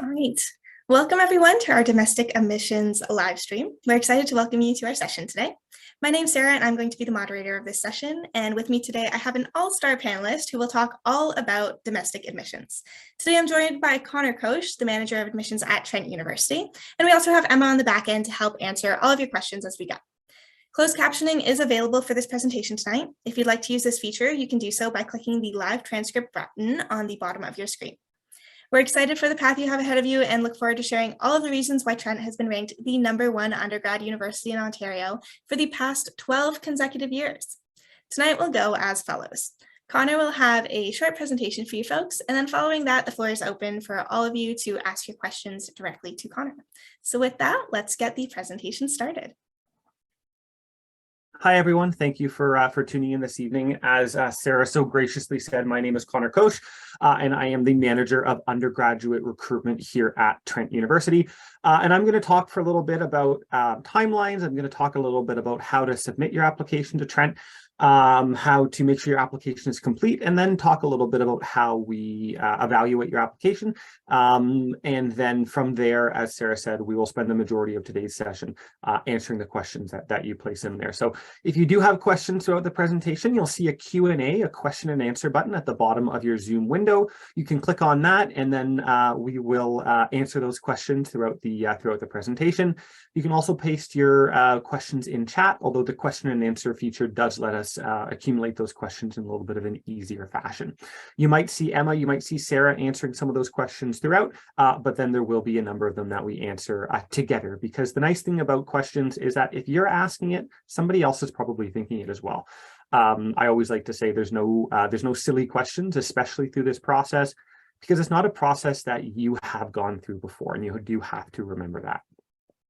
All right. Welcome everyone to our domestic admissions live stream. We're excited to welcome you to our session today. My name's Sarah and I'm going to be the moderator of this session. And with me today, I have an all-star panelist who will talk all about domestic admissions. Today, I'm joined by Connor Koch, the manager of admissions at Trent University. And we also have Emma on the back end to help answer all of your questions as we go. Closed captioning is available for this presentation tonight. If you'd like to use this feature, you can do so by clicking the live transcript button on the bottom of your screen. We're excited for the path you have ahead of you and look forward to sharing all of the reasons why Trent has been ranked the #1 undergrad university in Ontario for the past 12 consecutive years. Tonight will go as follows. Connor will have a short presentation for you folks, and then following that, the floor is open for all of you to ask your questions directly to Connor. So with that, let's get the presentation started. Hi, everyone. Thank you for tuning in this evening. As Sarah so graciously said, my name is Connor Koch, and I am the manager of undergraduate recruitment here at Trent University. And I'm going to talk for a little bit about timelines. I'm going to talk a little bit about how to submit your application to Trent, how to make sure your application is complete, and then talk a little bit about how we evaluate your application. And then from there, as Sarah said, we will spend the majority of today's session answering the questions that you place in there. So if you do have questions throughout the presentation, you'll see a Q&A, a question and answer button at the bottom of your Zoom window. You can click on that, and then we will answer those questions throughout the presentation. You can also paste your questions in chat, although the question and answer feature does let us accumulate those questions in a little bit of an easier fashion. You might see Emma, you might see Sarah answering some of those questions throughout, but then there will be a number of them that we answer together, because the nice thing about questions is that if you're asking it, somebody else is probably thinking it as well. I always like to say there's no silly questions, especially through this process, because it's not a process that you have gone through before, and you do have to remember that.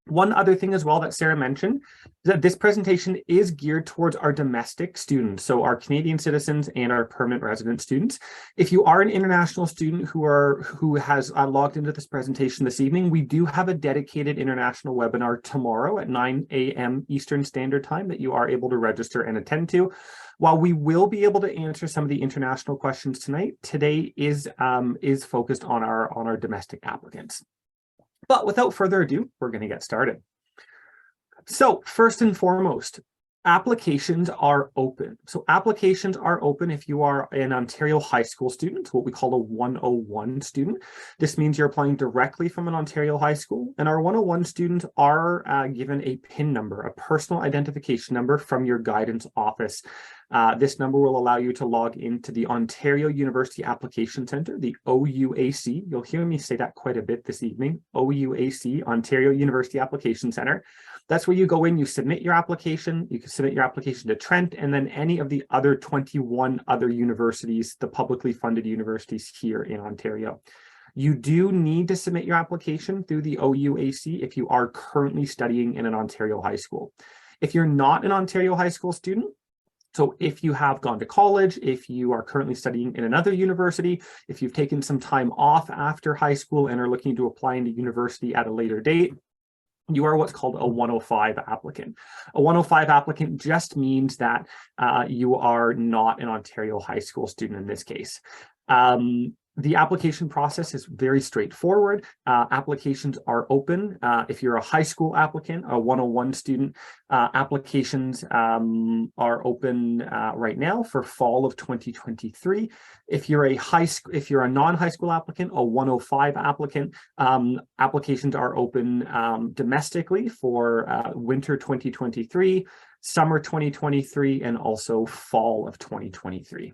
One other thing as well that Sarah mentioned is that this presentation is geared towards our domestic students, so our Canadian citizens and our permanent resident students. If you are an international student who has logged into this presentation this evening, we do have a dedicated international webinar tomorrow at 9 a.m. Eastern Standard Time that you are able to register and attend to. While we will be able to answer some of the international questions tonight, today is focused on our domestic applicants. But without further ado, we're going to get started. So first and foremost, applications are open. So applications are open if you are an Ontario high school student, what we call a 101 student. This means you're applying directly from an Ontario high school. And our 101 students are given a PIN number, a personal identification number from your guidance office. This number will allow you to log into the Ontario University Application Centre, the OUAC. You'll hear me say that quite a bit this evening, OUAC, Ontario University Application Centre. That's where you go in, you submit your application, you can submit your application to Trent, and then any of the other 21 other universities, the publicly funded universities here in Ontario. You do need to submit your application through the OUAC if you are currently studying in an Ontario high school. If you're not an Ontario high school student, so if you have gone to college, if you are currently studying in another university, if you've taken some time off after high school and are looking to apply into university at a later date, you are what's called a 105 applicant. A 105 applicant just means that you are not an Ontario high school student in this case. The application process is very straightforward. Applications are open. If you're a high school applicant, a 101 student, applications are open right now for fall of 2023. If you're a non-high school applicant, a 105 applicant, applications are open domestically for winter 2023, summer 2023, and also fall of 2023.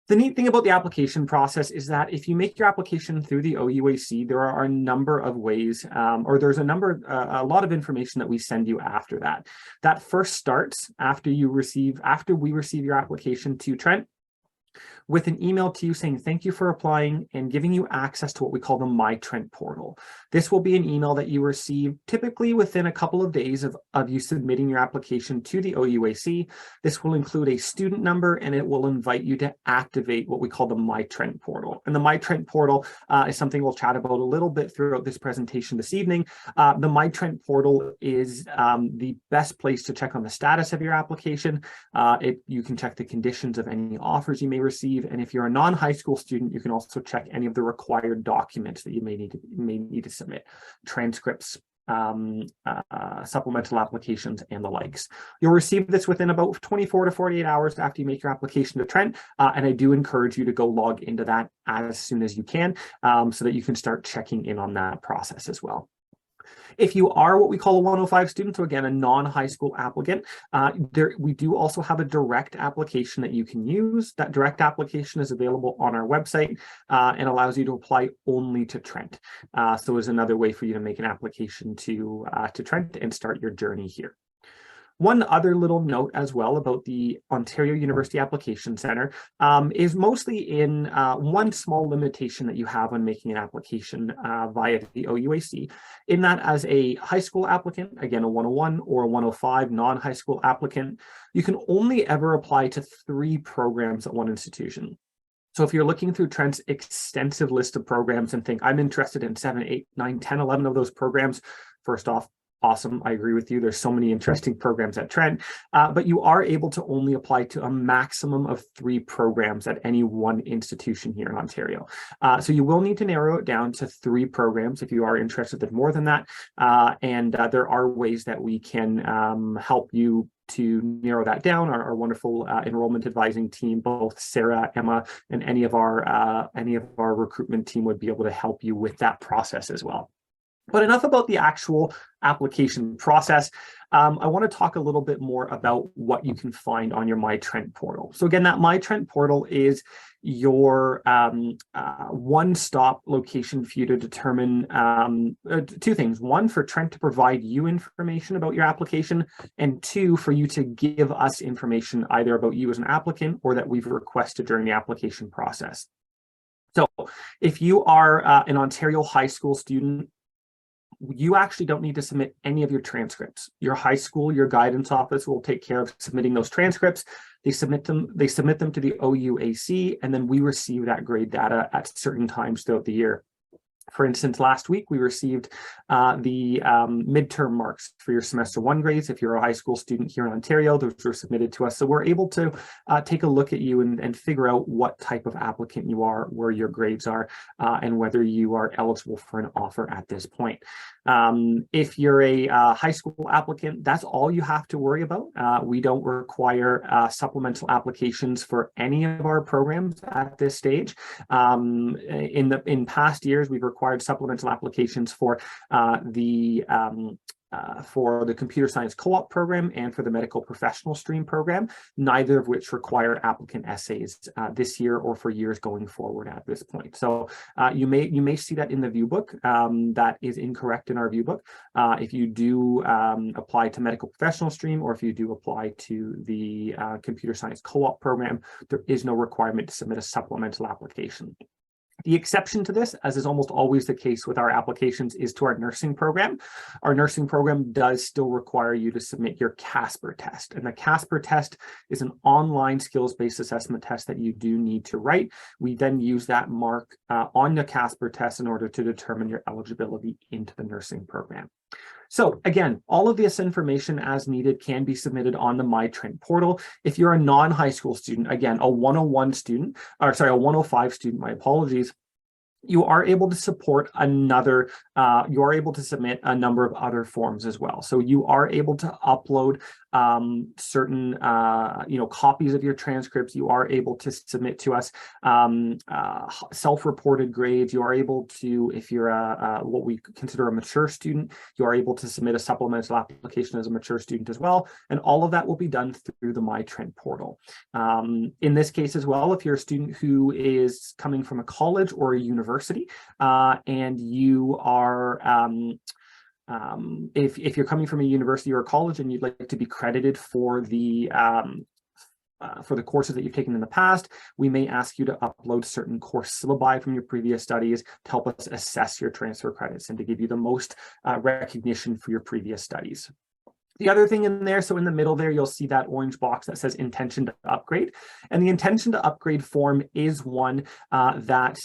The neat thing about the application process is that if you make your application through the OUAC, there are a number of ways, or there's a lot of information that we send you after that. That first starts after we receive your application to Trent, with an email to you saying thank you for applying and giving you access to what we call the My Trent portal. This will be an email that you receive typically within a couple of days of you submitting your application to the OUAC. This will include a student number, and it will invite you to activate what we call the My Trent portal. And the My Trent portal is something we'll chat about a little bit throughout this presentation this evening. The My Trent portal is the best place to check on the status of your application. You can check the conditions of any offers you may receive. And if you're a non-high school student, you can also check any of the required documents that you may need to submit, transcripts, supplemental applications, and the likes. You'll receive this within about 24 to 48 hours after you make your application to Trent, and I do encourage you to go log into that as soon as you can, so that you can start checking in on that process as well. If you are what we call a 105 student, so again, a non-high school applicant, we do also have a direct application that you can use. That direct application is available on our website and allows you to apply only to Trent. So it's another way for you to make an application to Trent and start your journey here. One other little note as well about the Ontario University Application Centre is mostly in one small limitation that you have when making an application via the OUAC, in that as a high school applicant, again, a 101 or a 105 non-high school applicant, you can only ever apply to 3 programs at one institution. So if you're looking through Trent's extensive list of programs and think, I'm interested in 7, 8, 9, 10, 11 of those programs, first off, awesome. I agree with you. There's so many interesting programs at Trent, but you are able to only apply to a maximum of 3 programs at any one institution here in Ontario. So you will need to narrow it down to 3 programs if you are interested in more than that. And there are ways that we can help you to narrow that down. Our wonderful enrollment advising team, both Sarah, Emma, and any of our recruitment team would be able to help you with that process as well. But enough about the actual application process. I want to talk a little bit more about what you can find on your My Trent portal. So again, that My Trent portal is your one-stop location for you to determine 2 things. 1, for Trent to provide you information about your application, and 2, for you to give us information either about you as an applicant or that we've requested during the application process. So if you are an Ontario high school student, you actually don't need to submit any of your transcripts. Your high school, your guidance office will take care of submitting those transcripts. They submit them to the OUAC, and then we receive that grade data at certain times throughout the year. For instance, last week we received the midterm marks for your semester 1 grades. If you're a high school student here in Ontario, those were submitted to us. So we're able to take a look at you and figure out what type of applicant you are, where your grades are, and whether you are eligible for an offer at this point. If you're a high school applicant, that's all you have to worry about. We don't require supplemental applications for any of our programs at this stage. In past years, we've required supplemental applications for the computer science co-op program and for the medical professional stream program, neither of which require applicant essays this year or for years going forward at this point. So you may see that in the view book. That is incorrect in our view book. If you do apply to medical professional stream, or if you do apply to the computer science co-op program, there is no requirement to submit a supplemental application. The exception to this, as is almost always the case with our applications, is to our nursing program. Our nursing program does still require you to submit your CASPER test. And the CASPER test is an online skills-based assessment test that you do need to write. We then use that mark on the CASPER test in order to determine your eligibility into the nursing program. So again, all of this information as needed can be submitted on the My Trent portal. If you're a non-high school student, again, a 101 student, or sorry, a 105 student, my apologies, you are able to support another, you are able to submit a number of other forms as well. So you are able to upload certain, copies of your transcripts. You are able to submit to us self-reported grades. You are able to, if you're what we consider a mature student, you are able to submit a supplemental application as a mature student as well. And all of that will be done through the My Trent portal. In this case as well, if you're a student who is coming from a college or a university, and you are if you're coming from a university or a college and you'd like to be credited for the courses that you've taken in the past, we may ask you to upload certain course syllabi from your previous studies to help us assess your transfer credits and to give you the most recognition for your previous studies. The other thing in there, so in the middle there, you'll see that orange box that says intention to upgrade. And the intention to upgrade form is one that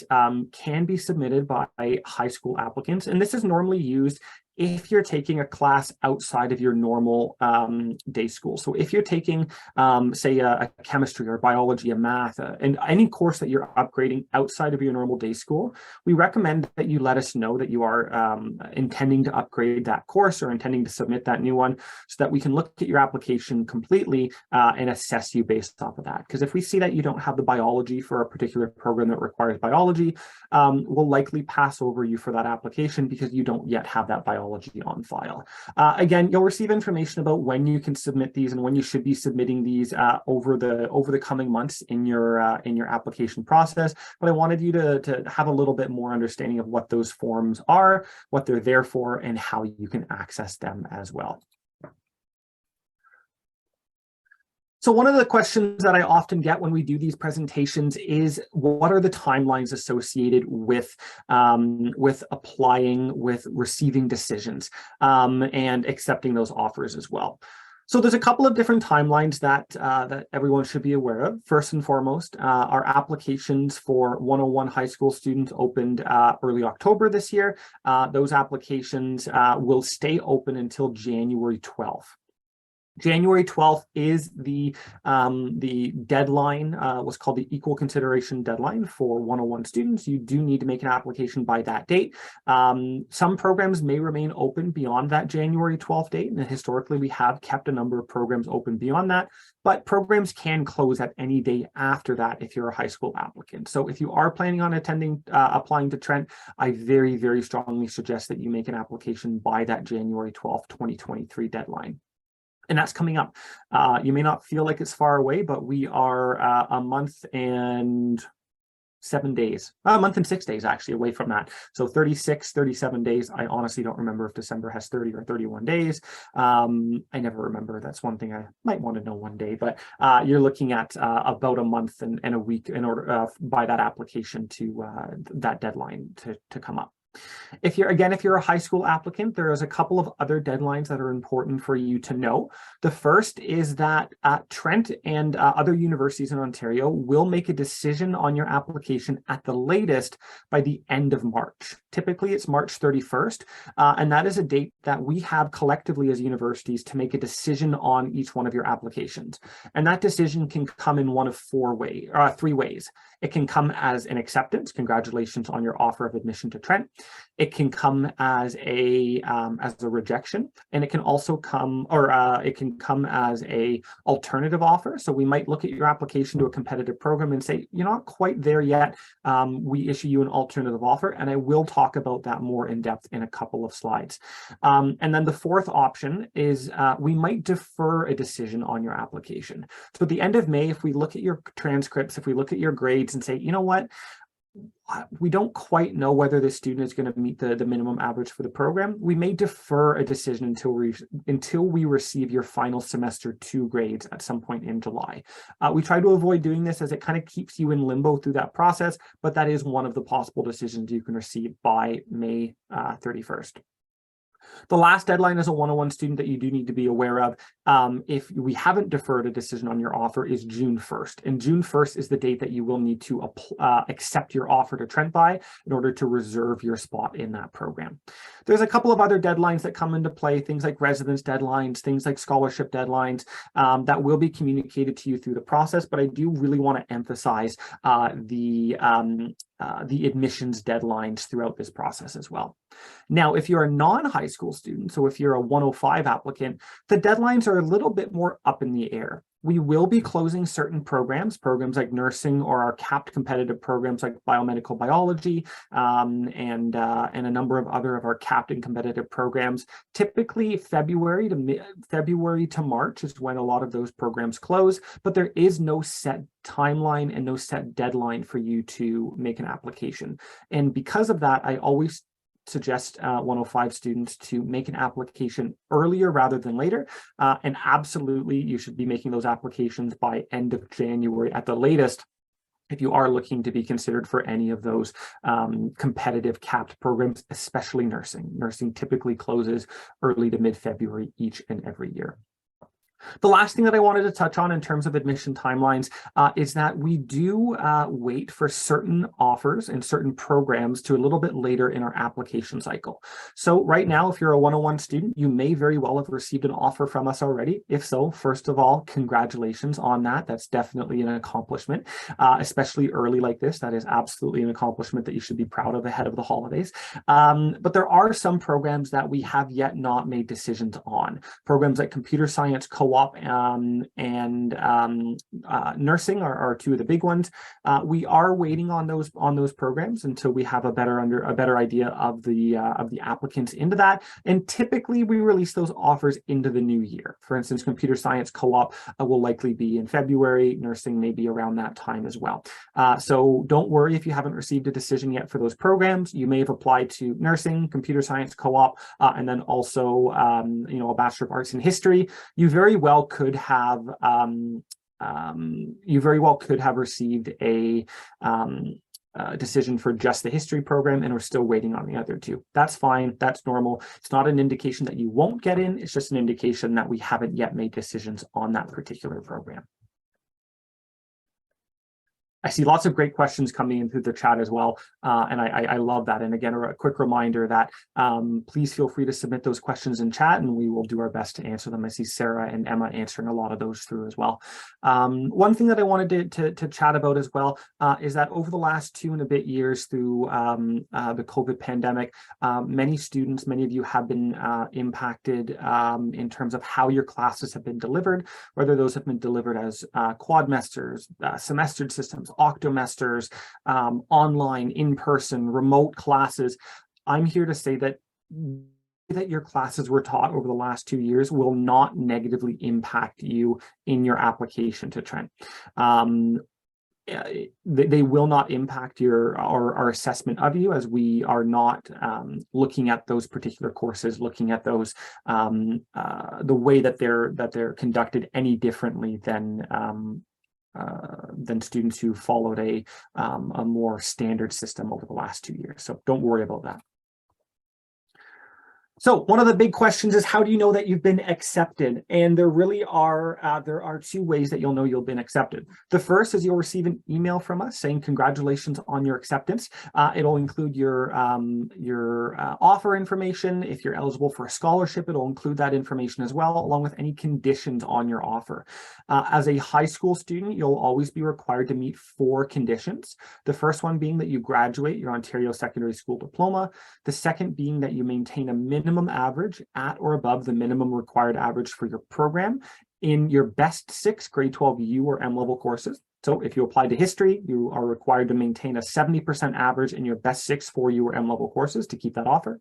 can be submitted by high school applicants. And this is normally used if you're taking a class outside of your normal day school. So if you're taking, say, a chemistry or biology, a math, and any course that you're upgrading outside of your normal day school, we recommend that you let us know that you are intending to upgrade that course or intending to submit that new one, so that we can look at your application completely and assess you based off of that. Because if we see that you don't have the biology for a particular program that requires biology, we'll likely pass over you for that application because you don't yet have that biology on file. Again, you'll receive information about when you can submit these and when you should be submitting these over the coming months in your application process. But I wanted you to have a little bit more understanding of what those forms are, what they're there for, and how you can access them as well. So one of the questions that I often get when we do these presentations is, what are the timelines associated with applying, with receiving decisions, and accepting those offers as well? So there's a couple of different timelines that everyone should be aware of. First and foremost, our applications for 101 high school students opened early October this year. Those applications will stay open until January 12th. January 12th is the deadline, what's called the equal consideration deadline for 101 students. You do need to make an application by that date. Some programs may remain open beyond that January 12th date, and historically we have kept a number of programs open beyond that, but programs can close at any date after that if you're a high school applicant. So if you are planning on applying to Trent, I very, very strongly suggest that you make an application by that January 12th, 2023 deadline. And that's coming up. You may not feel like it's far away, but we are a month and 7 days, a month and 6 days actually away from that. So 36, 37 days. I honestly don't remember if December has 30 or 31 days. I never remember. That's one thing I might want to know one day, but you're looking at about a month and a week in order by that application to that deadline to come up. If you're a high school applicant, there is a couple of other deadlines that are important for you to know. The first is that Trent and other universities in Ontario will make a decision on your application at the latest by the end of March. Typically, it's March 31st, and that is a date that we have collectively as universities to make a decision on each one of your applications. And that decision can come in one of three ways. It can come as an acceptance. Congratulations on your offer of admission to Trent. It can come as a rejection, and it can also come, it can come as a alternative offer. So we might look at your application to a competitive program and say, you're not quite there yet. We issue you an alternative offer, and I will talk about that more in depth in a couple of slides. And then the fourth option is we might defer a decision on your application. So at the end of May, if we look at your transcripts, if we look at your grades and say, you know what, we don't quite know whether this student is going to meet the minimum average for the program, we may defer a decision until we receive your final semester 2 grades at some point in July. We try to avoid doing this as it kind of keeps you in limbo through that process, but that is one of the possible decisions you can receive by May 31st. The last deadline as a 101 student that you do need to be aware of, if we haven't deferred a decision on your offer, is June 1st. And June 1st is the date that you will need to accept your offer to Trent by in order to reserve your spot in that program. There's a couple of other deadlines that come into play, things like residence deadlines, things like scholarship deadlines that will be communicated to you through the process. But I do really want to emphasize the admissions deadlines throughout this process as well. Now, if you're a non-high school student, so if you're a 105 applicant, the deadlines are a little bit more up in the air. We will be closing certain programs like nursing or our capped competitive programs like biomedical biology and a number of other of our capped and competitive programs. Typically February to March is when a lot of those programs close, but there is no set timeline and no set deadline for you to make an application. And because of that, I always suggest 105 students to make an application earlier rather than later. And absolutely, you should be making those applications by end of January at the latest if you are looking to be considered for any of those competitive capped programs, especially nursing. Nursing typically closes early to mid-February each and every year. The last thing that I wanted to touch on in terms of admission timelines is that we do wait for certain offers and certain programs to a little bit later in our application cycle. So right now, if you're a 101 student, you may very well have received an offer from us already. If so, first of all, congratulations on that. That's definitely an accomplishment, especially early like this. That is absolutely an accomplishment that you should be proud of ahead of the holidays. But there are some programs that we have yet not made decisions on. Programs like computer science, co-op, and nursing are two of the big ones. We are waiting on those programs until we have a better idea of the applicants into that. And typically we release those offers into the new year. For instance, computer science co-op will likely be in February. Nursing may be around that time as well. So don't worry if you haven't received a decision yet for those programs. You may have applied to nursing, computer science co-op, and then also a Bachelor of Arts in History. You very well could have received a decision for just the history program and we're still waiting on the other two. That's fine. That's normal. It's not an indication that you won't get in. It's just an indication that we haven't yet made decisions on that particular program. I see lots of great questions coming in through the chat as well, and I love that. And again, a quick reminder that please feel free to submit those questions in chat, and we will do our best to answer them. I see Sarah and Emma answering a lot of those through as well. One thing that I wanted to chat about as well is that over the last 2 and a bit years through the COVID pandemic, many students, many of you have been impacted in terms of how your classes have been delivered, whether those have been delivered as quadmesters, semestered systems, octomesters, online, in-person, remote classes. I'm here to say that your classes were taught over the last 2 years will not negatively impact you in your application to Trent. They will not impact our assessment of you, as we are not looking at those particular courses, looking at those the way that they're conducted any differently than students who followed a more standard system over the last 2 years. So don't worry about that. So one of the big questions is, how do you know that you've been accepted? And there really are 2 ways that you'll know you've been accepted. The first is you'll receive an email from us saying congratulations on your acceptance. It'll include your offer information. If you're eligible for a scholarship, it'll include that information as well, along with any conditions on your offer. As a high school student, you'll always be required to meet 4 conditions. The first one being that you graduate your Ontario Secondary School diploma. The second being that you maintain a minimum average at or above the minimum required average for your program in your best 6 grade 12 U or M level courses. So if you apply to history, you are required to maintain a 70% average in your best 6 4U or M level courses to keep that offer.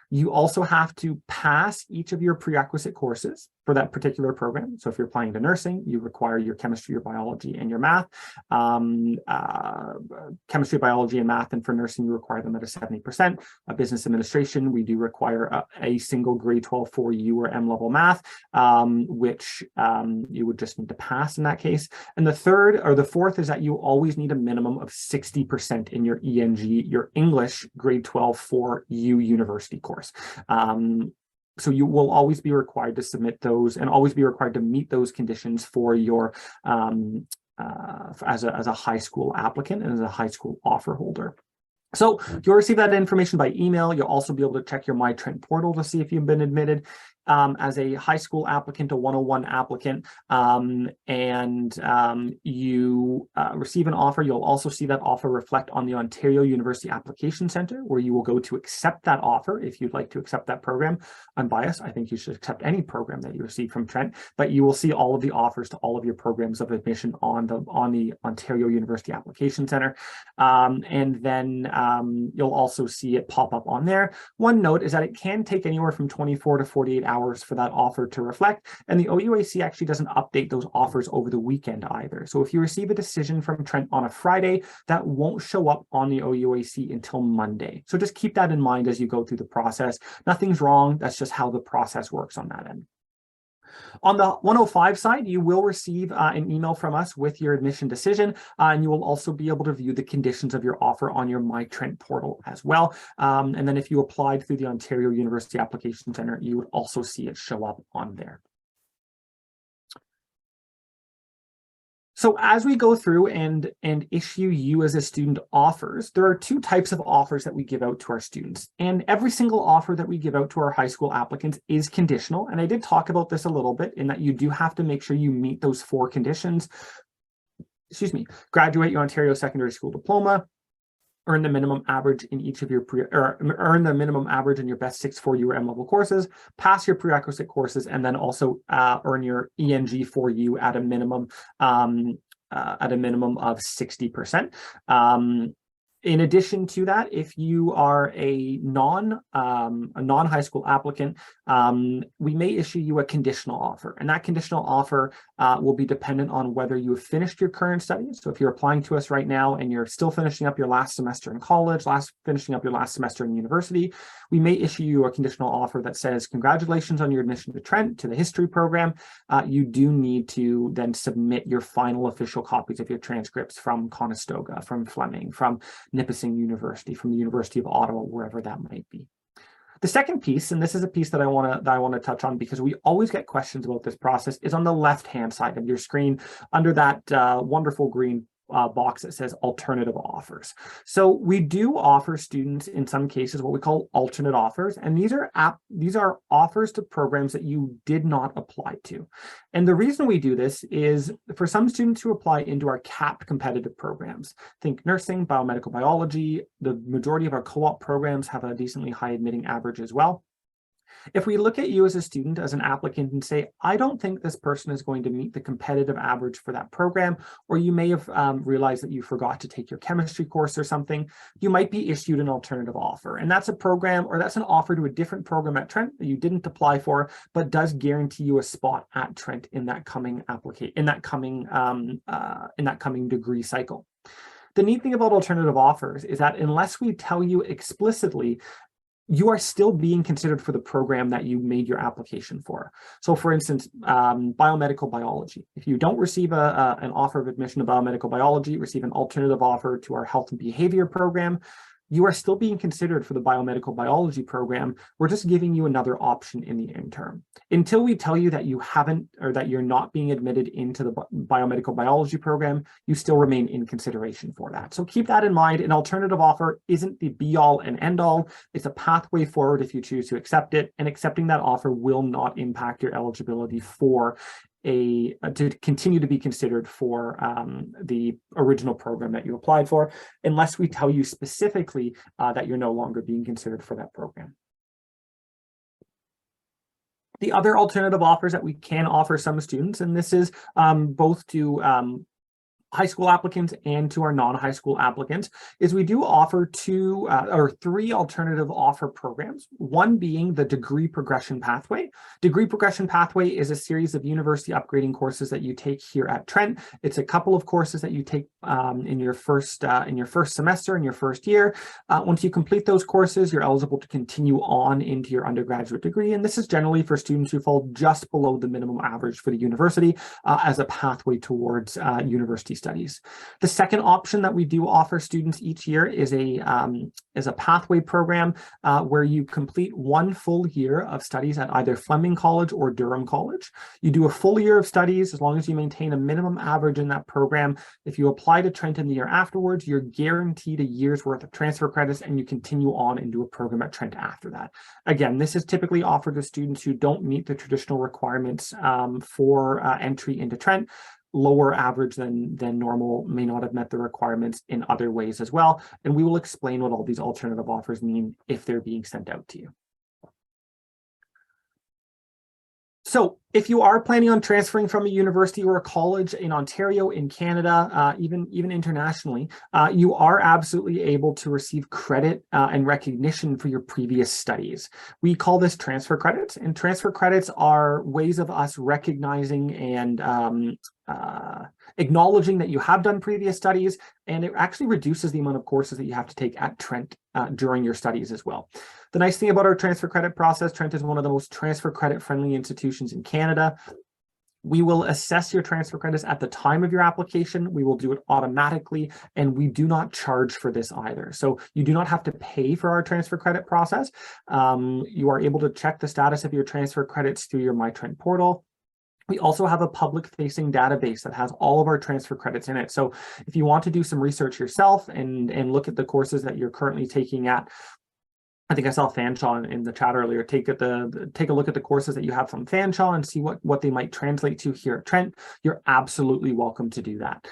You also have to pass each of your prerequisite courses for that particular program. So if you're applying to nursing, you require your chemistry, your biology, and your math. Chemistry, biology, and math, and for nursing, you require them at a 70%. Business administration, we do require a single grade 12 4U or M level math, which you would just need to pass in that case. And the fourth is that you always need a minimum of 60% in your ENG, your English grade 12 4U university course. So you will always be required to submit those and always be required to meet those conditions for your as a high school applicant and as a high school offer holder. So you'll receive that information by email. You'll also be able to check your My Trent portal to see if you've been admitted. As a high school applicant, a 101 applicant, and you receive an offer, you'll also see that offer reflect on the Ontario University Application Centre, where you will go to accept that offer if you'd like to accept that program. I'm biased. I think you should accept any program that you receive from Trent, but you will see all of the offers to all of your programs of admission on the Ontario University Application Centre. And then you'll also see it pop up on there. One note is that it can take anywhere from 24 to 48 hours for that offer to reflect, and the OUAC actually doesn't update those offers over the weekend either. So if you receive a decision from Trent on a Friday, that won't show up on the OUAC until Monday. So just keep that in mind as you go through the process. Nothing's wrong. That's just how the process works on that end. On the 105 side, you will receive an email from us with your admission decision, and you will also be able to view the conditions of your offer on your My Trent portal as well. And then if you applied through the Ontario University Application Centre, you would also see it show up on there. So as we go through and issue you as a student offers, there are two types of offers that we give out to our students. And every single offer that we give out to our high school applicants is conditional. And I did talk about this a little bit in that you do have to make sure you meet those 4 conditions. Excuse me, graduate your Ontario Secondary School Diploma, earn the minimum average in each of your earn the minimum average in your best 6 4U or M-level courses, pass your prerequisite courses, and then also earn your ENG 4U at a minimum of 60%. In addition to that, if you are a non-high school applicant, we may issue you a conditional offer, and that conditional offer will be dependent on whether you have finished your current studies. So if you're applying to us right now and you're still finishing up your last semester in college, finishing up your last semester in university, we may issue you a conditional offer that says, congratulations on your admission to Trent, to the history program. You do need to then submit your final official copies of your transcripts from Conestoga, from Fleming, from Nipissing University, from the University of Ottawa, wherever that might be. The second piece, and this is a piece that I want to touch on because we always get questions about this process, is on the left-hand side of your screen under that wonderful green box that says alternative offers. So we do offer students in some cases what we call alternate offers, and these are offers to programs that you did not apply to. And the reason we do this is for some students who apply into our capped competitive programs, think nursing, biomedical biology. The majority of our co-op programs have a decently high admitting average as well. If we look at you as a student, as an applicant, and say, I don't think this person is going to meet the competitive average for that program, or you may have realized that you forgot to take your chemistry course or something, you might be issued an alternative offer. And that's a program, or that's an offer to a different program at Trent that you didn't apply for, but does guarantee you a spot at Trent in that coming degree cycle. The neat thing about alternative offers is that unless we tell you explicitly, you are still being considered for the program that you made your application for. So for instance, biomedical biology. If you don't receive an offer of admission to biomedical biology, receive an alternative offer to our health and behavior program, you are still being considered for the biomedical biology program. We're just giving you another option in the interim. Until we tell you that you haven't, or that you're not being admitted into the biomedical biology program, you still remain in consideration for that. So keep that in mind. An alternative offer isn't the be all and end all. It's a pathway forward if you choose to accept it, and accepting that offer will not impact your eligibility for to continue to be considered for the original program that you applied for, unless we tell you specifically that you're no longer being considered for that program. The other alternative offers that we can offer some students, and this is both to high school applicants and to our non-high school applicants, is we do offer 2 or 3 alternative offer programs, one being the degree progression pathway. Degree progression pathway is a series of university upgrading courses that you take here at Trent. It's a couple of courses that you take in your first semester, in your first year. Once you complete those courses, you're eligible to continue on into your undergraduate degree, and this is generally for students who fall just below the minimum average for the university as a pathway towards university studies. The second option that we do offer students each year is a pathway program where you complete 1 full year of studies at either Fleming College or Durham College. You do a full year of studies as long as you maintain a minimum average in that program. If you apply to Trent in the year afterwards, you're guaranteed a year's worth of transfer credits, and you continue on into a program at Trent after that. Again, this is typically offered to students who don't meet the traditional requirements for entry into Trent. Lower average than normal, may not have met the requirements in other ways as well. And we will explain what all these alternative offers mean if they're being sent out to you. So if you are planning on transferring from a university or a college in Ontario, in Canada, even internationally, you are absolutely able to receive credit and recognition for your previous studies. We call this transfer credits, and transfer credits are ways of us recognizing and acknowledging that you have done previous studies, and it actually reduces the amount of courses that you have to take at Trent during your studies as well. The nice thing about our transfer credit process, Trent is one of the most transfer credit friendly institutions in Canada. We will assess your transfer credits at the time of your application. We will do it automatically, and we do not charge for this either. So you do not have to pay for our transfer credit process. You are able to check the status of your transfer credits through your My Trent portal. We also have a public-facing database that has all of our transfer credits in it. So if you want to do some research yourself and look at the courses that you're currently taking at, I think I saw Fanshawe in the chat earlier. Take a look at the courses that you have from Fanshawe and see what they might translate to here at Trent. You're absolutely welcome to do that.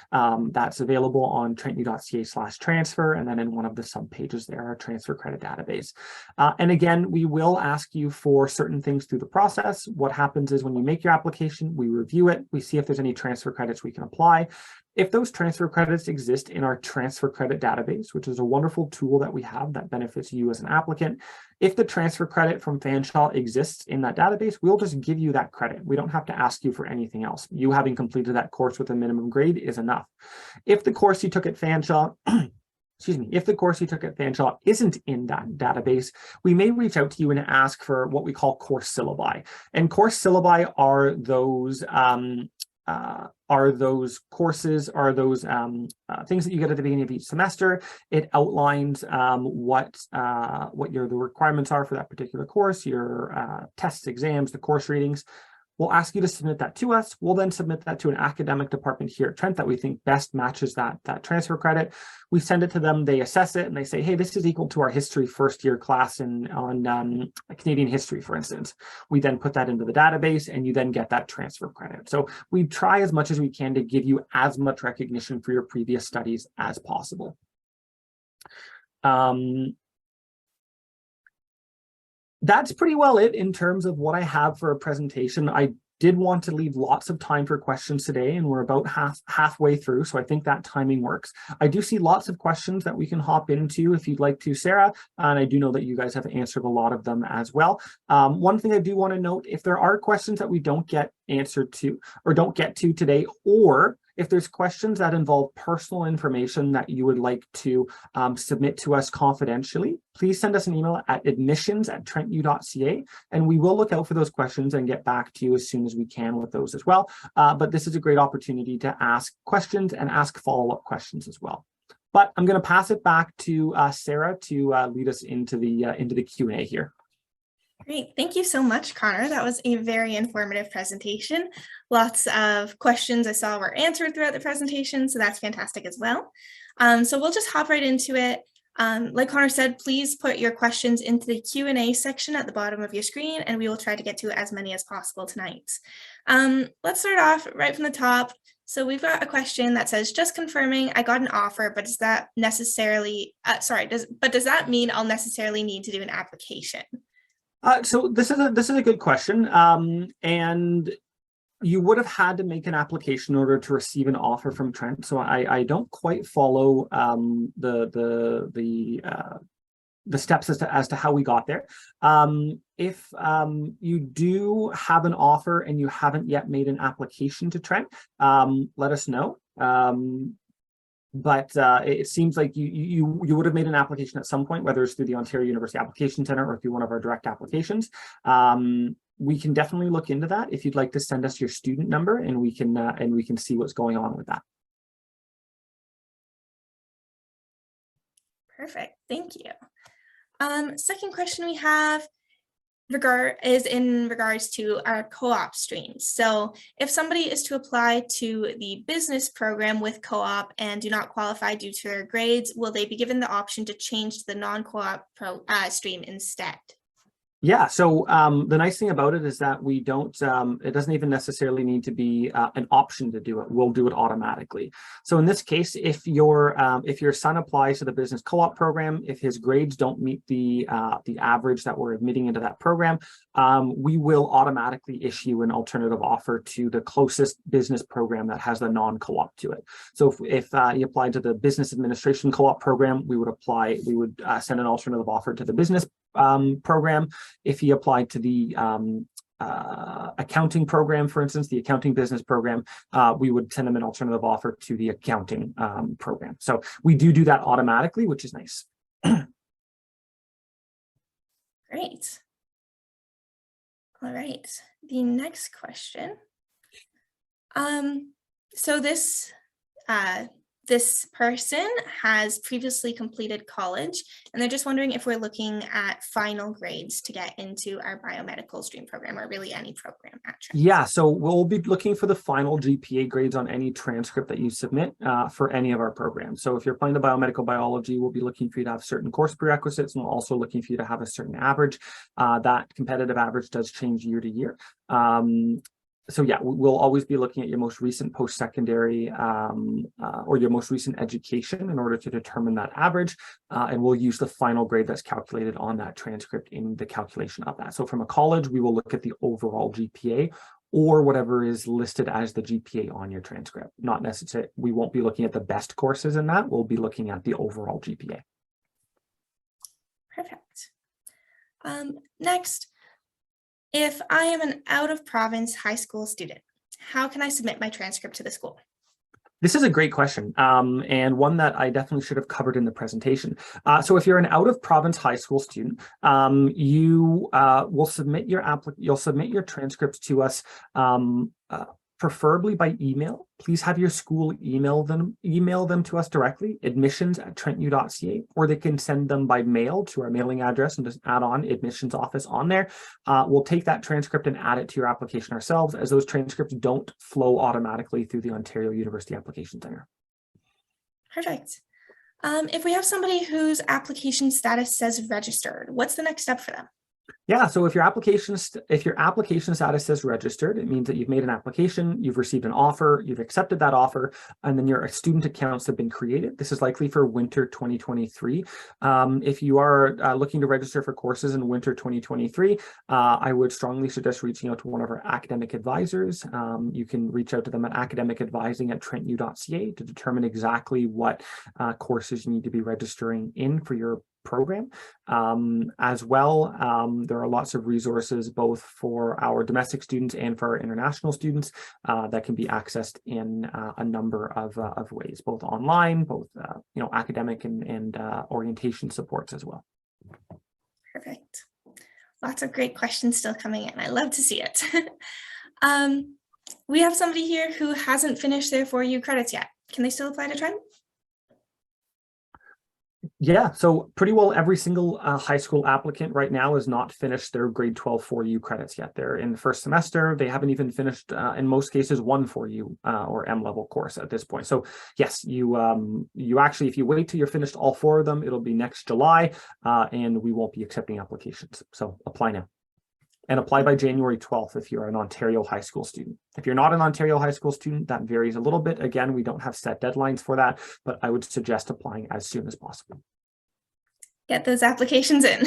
That's available on trentu.ca/transfer, and then in one of the subpages there, our transfer credit database. And again, we will ask you for certain things through the process. What happens is when you make your application, we review it, we see if there's any transfer credits we can apply. If those transfer credits exist in our transfer credit database, which is a wonderful tool that we have that benefits you as an applicant, if the transfer credit from Fanshawe exists in that database, we'll just give you that credit. We don't have to ask you for anything else. You having completed that course with a minimum grade is enough. If the course you took at Fanshawe excuse me, if the course you took at Fanshawe isn't in that database, we may reach out to you and ask for what we call course syllabi. And course syllabi are those courses, things that you get at the beginning of each semester. It outlines what the requirements are for that particular course, your tests, exams, the course readings. We'll ask you to submit that to us. We'll then submit that to an academic department here at Trent that we think best matches that transfer credit. We send it to them, they assess it, and they say, hey, this is equal to our history first year class on Canadian history, for instance. We then put that into the database, and you then get that transfer credit. So we try as much as we can to give you as much recognition for your previous studies as possible. That's pretty well it in terms of what I have for a presentation. I did want to leave lots of time for questions today, and we're about halfway through, so I think that timing works. I do see lots of questions that we can hop into if you'd like to, Sarah, and I do know that you guys have answered a lot of them as well. One thing I do want to note, if there are questions that we don't get answered to or don't get to today, or if there's questions that involve personal information that you would like to submit to us confidentially, please send us an email at admissions@trentu.ca, and we will look out for those questions and get back to you as soon as we can with those as well. But this is a great opportunity to ask questions and ask follow-up questions as well. But I'm going to pass it back to Sarah to lead us into the Q&A here. Great. Thank you so much, Connor. That was a very informative presentation. Lots of questions I saw were answered throughout the presentation, so that's fantastic as well. So we'll just hop right into it. Like Connor said, please put your questions into the Q&A section at the bottom of your screen, and we will try to get to as many as possible tonight. Let's start off right from the top. So we've got a question that says, just confirming I got an offer, but does that necessarily, does that mean I'll necessarily need to do an application? So this is a good question, and you would have had to make an application in order to receive an offer from Trent. So I don't quite follow the steps as to how we got there. If you do have an offer and you haven't yet made an application to Trent, let us know. But it seems like you would have made an application at some point, whether it's through the Ontario University Application Centre or through one of our direct applications. We can definitely look into that if you'd like to send us your student number, and we can see what's going on with that. Perfect. Thank you. Second question we have is in regards to our co-op streams. So if somebody is to apply to the business program with co-op and do not qualify due to their grades, will they be given the option to change to the non-co-op stream instead? Yeah, so the nice thing about it is that we don't, it doesn't even necessarily need to be an option to do it. We'll do it automatically. So in this case, if your son applies to the business co-op program, if his grades don't meet the average that we're admitting into that program, we will automatically issue an alternative offer to the closest business program that has the non-co-op to it. So if he applied to the business administration co-op program, we would send an alternative offer to the business program. If he applied to the accounting program, for instance, the accounting business program, we would send him an alternative offer to the accounting program. So we do that automatically, which is nice. Great. All right, the next question. So this this person has previously completed college, and they're just wondering if we're looking at final grades to get into our biomedical stream program, or really any program at Trent. Yeah, so we'll be looking for the final GPA grades on any transcript that you submit for any of our programs. So if you're applying to biomedical biology, we'll be looking for you to have certain course prerequisites, and we're also looking for you to have a certain average. That competitive average does change year to year. So yeah, we'll always be looking at your most recent post-secondary or your most recent education in order to determine that average. And we'll use the final grade that's calculated on that transcript in the calculation of that. So from a college, we will look at the overall GPA or whatever is listed as the GPA on your transcript. Not necessarily, we won't be looking at the best courses in that. We'll be looking at the overall GPA. Perfect. Next, if I am an out-of-province high school student, how can I submit my transcript to the school? This is a great question, and one that I definitely should have covered in the presentation. So if you're an out-of-province high school student, you will submit you'll submit your transcripts to us preferably by email. Please have your school email them to us directly, admissions@trentu.ca, or they can send them by mail to our mailing address and just add on admissions office on there. We'll take that transcript and add it to your application ourselves, as those transcripts don't flow automatically through the Ontario University Application Center. Perfect. If we have somebody whose application status says registered, what's the next step for them? Yeah, so if your application status says registered, it means that you've made an application, you've received an offer, you've accepted that offer, and then your student accounts have been created. This is likely for winter 2023. If you are looking to register for courses in winter 2023, I would strongly suggest reaching out to one of our academic advisors. You can reach out to them at academicadvising@trentu.ca to determine exactly what courses you need to be registering in for your program. As well, there are lots of resources both for our domestic students and for our international students that can be accessed in a number of ways, both online, both academic and orientation supports as well. Perfect. Lots of great questions still coming in. I love to see it. We have somebody here who hasn't finished their 4U credits yet. Can they still apply to Trent? Yeah, so pretty well every single high school applicant right now has not finished their grade 12 4U credits yet. They're in the first semester. They haven't even finished, in most cases, one 4U or M-level course at this point. So yes, you actually, if you wait till you're finished all 4 of them, it'll be next July, and we won't be accepting applications. So apply now. And apply by January 12th if you're an Ontario high school student. If you're not an Ontario high school student, that varies a little bit. Again, we don't have set deadlines for that, but I would suggest applying as soon as possible. Get those applications in.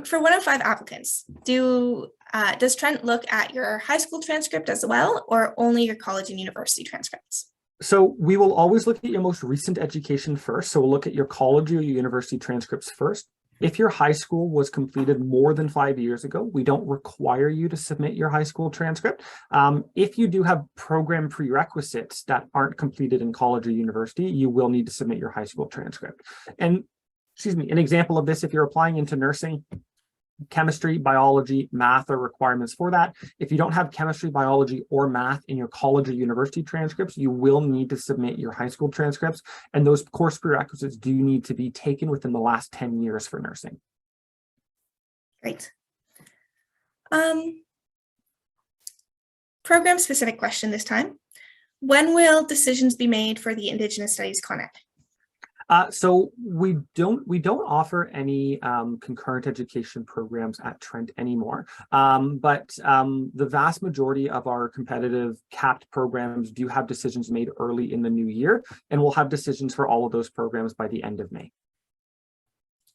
For 1 of 5 applicants, does Trent look at your high school transcript as well, or only your college and university transcripts? So we will always look at your most recent education first. So we'll look at your college or your university transcripts first. If your high school was completed more than 5 years ago, we don't require you to submit your high school transcript. If you do have program prerequisites that aren't completed in college or university, you will need to submit your high school transcript. And excuse me, an example of this, if you're applying into nursing, chemistry, biology, math are requirements for that. If you don't have chemistry, biology, or math in your college or university transcripts, you will need to submit your high school transcripts, and those course prerequisites do need to be taken within the last 10 years for nursing. Great. Program-specific question this time. When will decisions be made for the Indigenous Studies Con Ed? So we don't offer any concurrent education programs at Trent anymore, but the vast majority of our competitive capped programs do have decisions made early in the new year, and we'll have decisions for all of those programs by the end of May.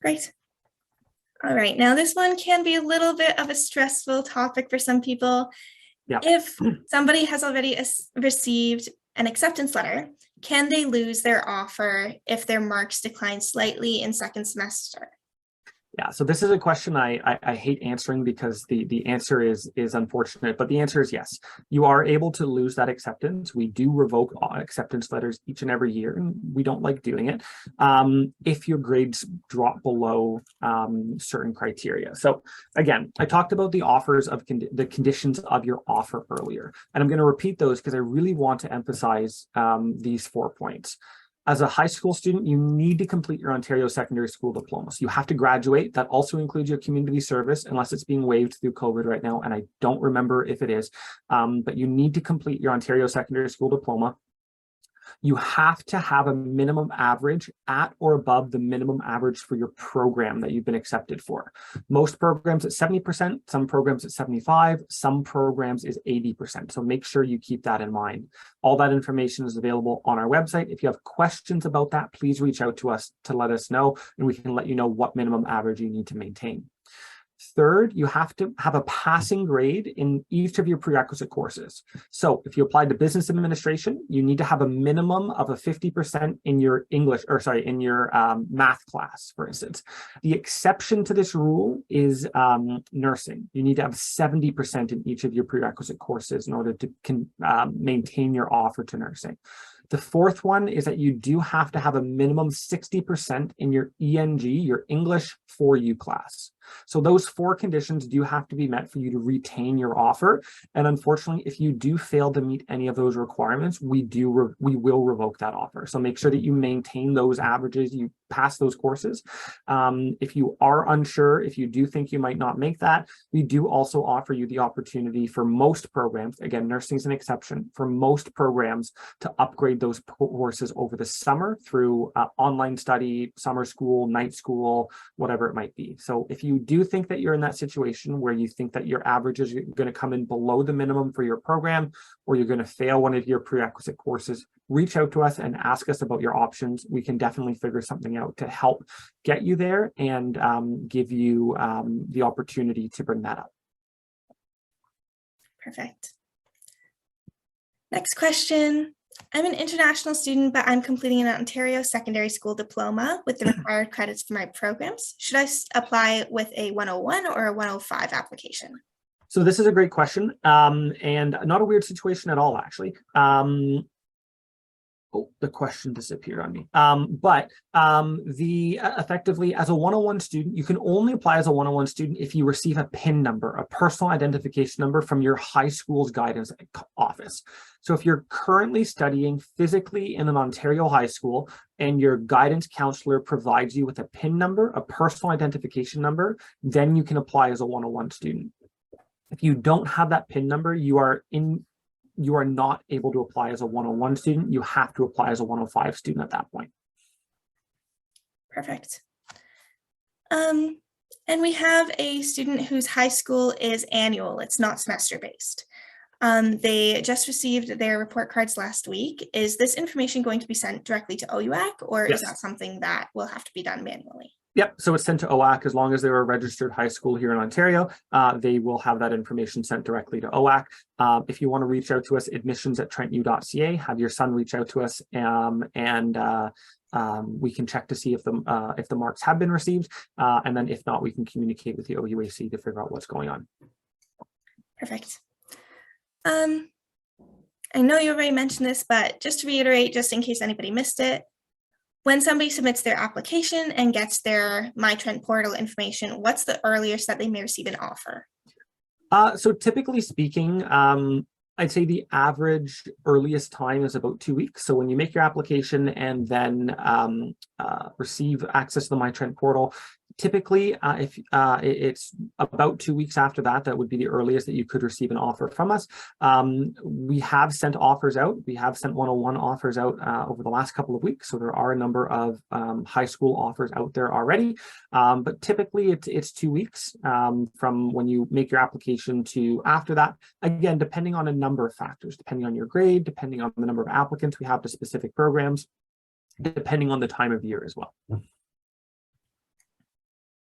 Great. All right, now this one can be a little bit of a stressful topic for some people. Yeah. If somebody has already received an acceptance letter, can they lose their offer if their marks decline slightly in second semester? Yeah, so this is a question I hate answering because the answer is unfortunate, but the answer is yes. You are able to lose that acceptance. We do revoke acceptance letters each and every year, and we don't like doing it if your grades drop below certain criteria. So again, I talked about the offers of the conditions of your offer earlier, and I'm going to repeat those because I really want to emphasize these 4 points. As a high school student, you need to complete your Ontario Secondary School Diploma. So you have to graduate. That also includes your community service, unless it's being waived through COVID right now, and I don't remember if it is. But you need to complete your Ontario Secondary School Diploma. You have to have a minimum average at or above the minimum average for your program that you've been accepted for. Most programs at 70%, some programs at 75%, some programs is 80%. So make sure you keep that in mind. All that information is available on our website. If you have questions about that, please reach out to us to let us know, and we can let you know what minimum average you need to maintain. Third, you have to have a passing grade in each of your prerequisite courses. So if you applied to business administration, you need to have a minimum of a 50% in your in your math class, for instance. The exception to this rule is nursing. You need to have 70% in each of your prerequisite courses in order to maintain your offer to nursing. The fourth one is that you do have to have a minimum 60% in your ENG, your English 4U class. So those 4 conditions do have to be met for you to retain your offer. And unfortunately, if you do fail to meet any of those requirements, we will revoke that offer. So make sure that you maintain those averages, you pass those courses. If you are unsure, if you do think you might not make that, we do also offer you the opportunity for most programs, again, nursing is an exception, for most programs to upgrade those courses over the summer through online study, summer school, night school, whatever it might be. So if you do think that you're in that situation where you think that your average is going to come in below the minimum for your program, or you're going to fail one of your prerequisite courses, reach out to us and ask us about your options. We can definitely figure something out to help get you there and give you the opportunity to bring that up. Perfect. Next question. I'm an international student, but I'm completing an Ontario Secondary School Diploma with the required credits for my programs. Should I apply with a 101 or a 105 application? So this is a great question, and not a weird situation at all, actually. Oh, the question disappeared on me. Effectively, as a 101 student, you can only apply as a 101 student if you receive a PIN number, a personal identification number from your high school's guidance office. So if you're currently studying physically in an Ontario high school and your guidance counselor provides you with a PIN number, a personal identification number, then you can apply as a 101 student. If you don't have that PIN number, you are not able to apply as a 101 student. You have to apply as a 105 student at that point. Perfect. And we have a student whose high school is annual. It's not semester-based. They just received their report cards last week. Is this information going to be sent directly to OUAC, or Yes. is that something that will have to be done manually? Yep, so it's sent to OAC. As long as they're a registered high school here in Ontario, they will have that information sent directly to OAC. If you want to reach out to us, admissions@trentu.ca, have your son reach out to us, and we can check to see if the marks have been received, and then if not, we can communicate with the OUAC to figure out what's going on. Perfect. I know you already mentioned this, but just to reiterate, just in case anybody missed it, when somebody submits their application and gets their My Trent portal information, what's the earliest that they may receive an offer? So typically speaking, I'd say the average earliest time is about 2 weeks. So when you make your application and then receive access to the My Trent portal, typically, if it's about 2 weeks after that, that would be the earliest that you could receive an offer from us. We have sent offers out. We have sent 101 offers out over the last couple of weeks. So there are a number of high school offers out there already. But typically it's 2 weeks from when you make your application to after that. Again, depending on a number of factors, depending on your grade, depending on the number of applicants we have to specific programs, depending on the time of year as well.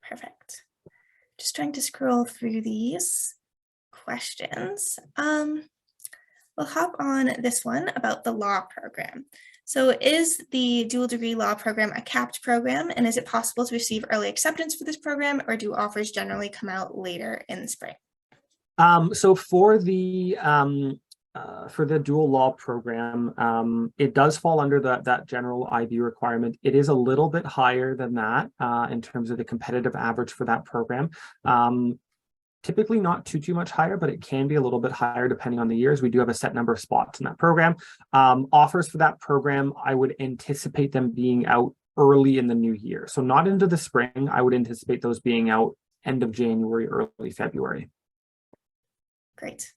Perfect. Just trying to scroll through these questions. We'll hop on this one about the law program. So is the dual degree law program a capped program, and is it possible to receive early acceptance for this program, or do offers generally come out later in the spring? So for the dual law program, it does fall under that general IB requirement. It is a little bit higher than that in terms of the competitive average for that program. Typically not too much higher, but it can be a little bit higher depending on the years. We do have a set number of spots in that program. Offers for that program, I would anticipate them being out early in the new year. So not into the spring. I would anticipate those being out end of January, early February. Great.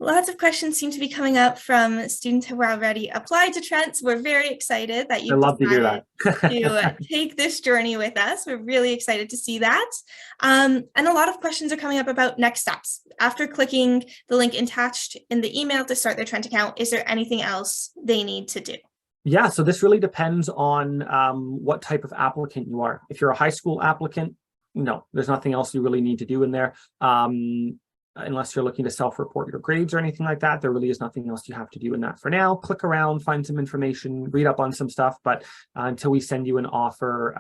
Lots of questions seem to be coming up from students who have already applied to Trent. So we're very excited that you've decided to take this journey with us. We're really excited to see that. And a lot of questions are coming up about next steps. After clicking the link attached in the email to start their Trent account, is there anything else they need to do? Yeah, so this really depends on what type of applicant you are. If you're a high school applicant, no, there's nothing else you really need to do in there. Unless you're looking to self-report your grades or anything like that, there really is nothing else you have to do in that for now. Click around, find some information, read up on some stuff, but until we send you an offer,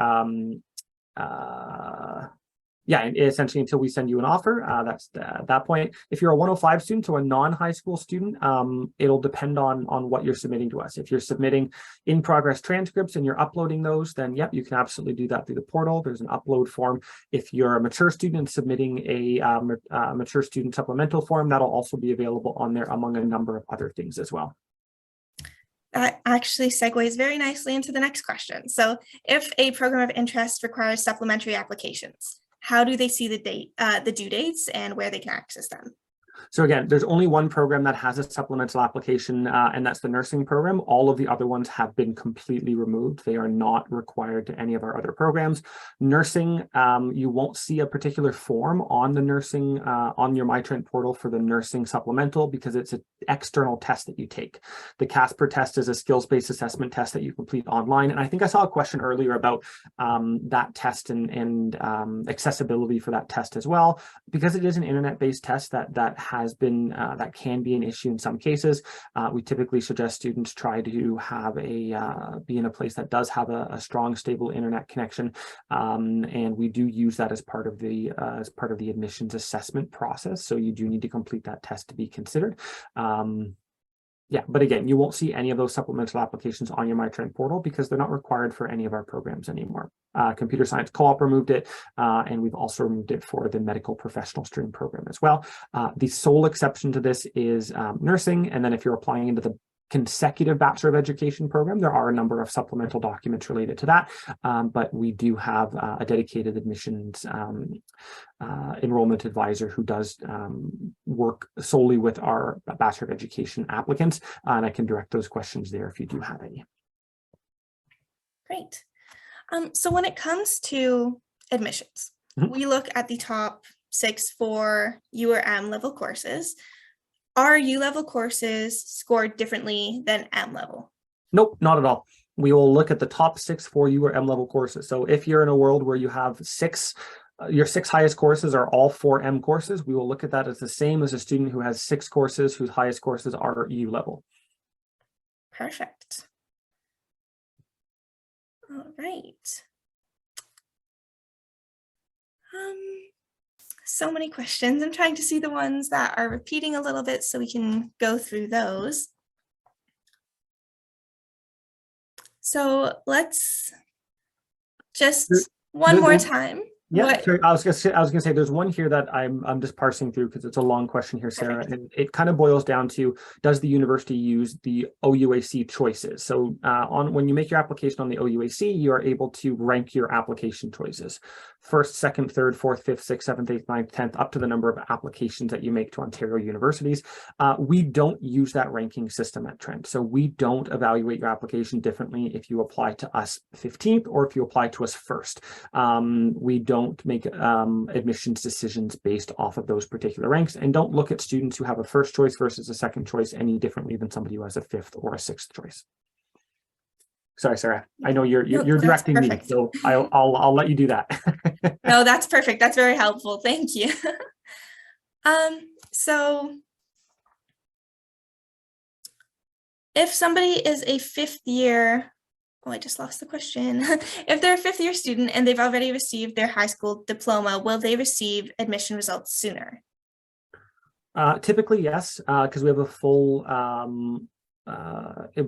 essentially until we send you an offer, that's at that point. If you're a 105 student, so a non-high school student, it'll depend on what you're submitting to us. If you're submitting in-progress transcripts and you're uploading those, then yep, you can absolutely do that through the portal. There's an upload form. If you're a mature student submitting a mature student supplemental form, that'll also be available on there among a number of other things as well. That actually segues very nicely into the next question. So if a program of interest requires supplementary applications, how do they see the due dates and where they can access them? So again, there's only one program that has a supplemental application, and that's the nursing program. All of the other ones have been completely removed. They are not required to any of our other programs. Nursing, you won't see a particular form on the nursing, on your MyTrent portal for the nursing supplemental because it's an external test that you take. The CASPER test is a skills-based assessment test that you complete online. And I think I saw a question earlier about that test and accessibility for that test as well, because it is an internet-based test that has been that can be an issue in some cases. We typically suggest students try to have be in a place that does have a strong, stable internet connection, and we do use that as part of the admissions assessment process. So you do need to complete that test to be considered. Yeah, but again, you won't see any of those supplemental applications on your MyTrent portal because they're not required for any of our programs anymore. Computer Science Co-op removed it, and we've also removed it for the medical professional stream program as well. The sole exception to this is nursing, and then if you're applying into the consecutive Bachelor of Education program, there are a number of supplemental documents related to that, but we do have a dedicated admissions enrollment advisor who does work solely with our Bachelor of Education applicants, and I can direct those questions there if you do have any. Great. So when it comes to admissions, we look at the top 6 for U or M level courses. Are U level courses scored differently than M level? Nope, not at all. We will look at the top 6 for U or M level courses. So if you're in a world where you have your 6 highest courses are all 4 M courses, we will look at that as the same as a student who has 6 courses whose highest courses are U level. Perfect. All right. So many questions. I'm trying to see the ones that are repeating a little bit so we can go through those. So let's just one more time. Yeah, sure. I was gonna say there's one here that I'm just parsing through because it's a long question here, Sarah, and it kind of boils down to, does the university use the OUAC choices? So when you make your application on the OUAC, you are able to rank your application choices: 1st, 2nd, 3rd, 4th, 5th, 6th, 7th, 8th, 9th, 10th, up to the number of applications that you make to Ontario universities. We don't use that ranking system at Trent, so we don't evaluate your application differently if you apply to us 15th or if you apply to us 1st. We don't make admissions decisions based off of those particular ranks, and don't look at students who have a 1st choice versus a 2nd choice any differently than somebody who has a 5th or a 6th choice. Sorry, Sarah. I know you're directing me, so I'll let you do that. No, that's perfect. That's very helpful. Thank you. So if somebody is a fifth year, oh, I just lost the question. If they're a fifth year student and they've already received their high school diploma, will they receive admission results sooner? Typically, yes, because we have a full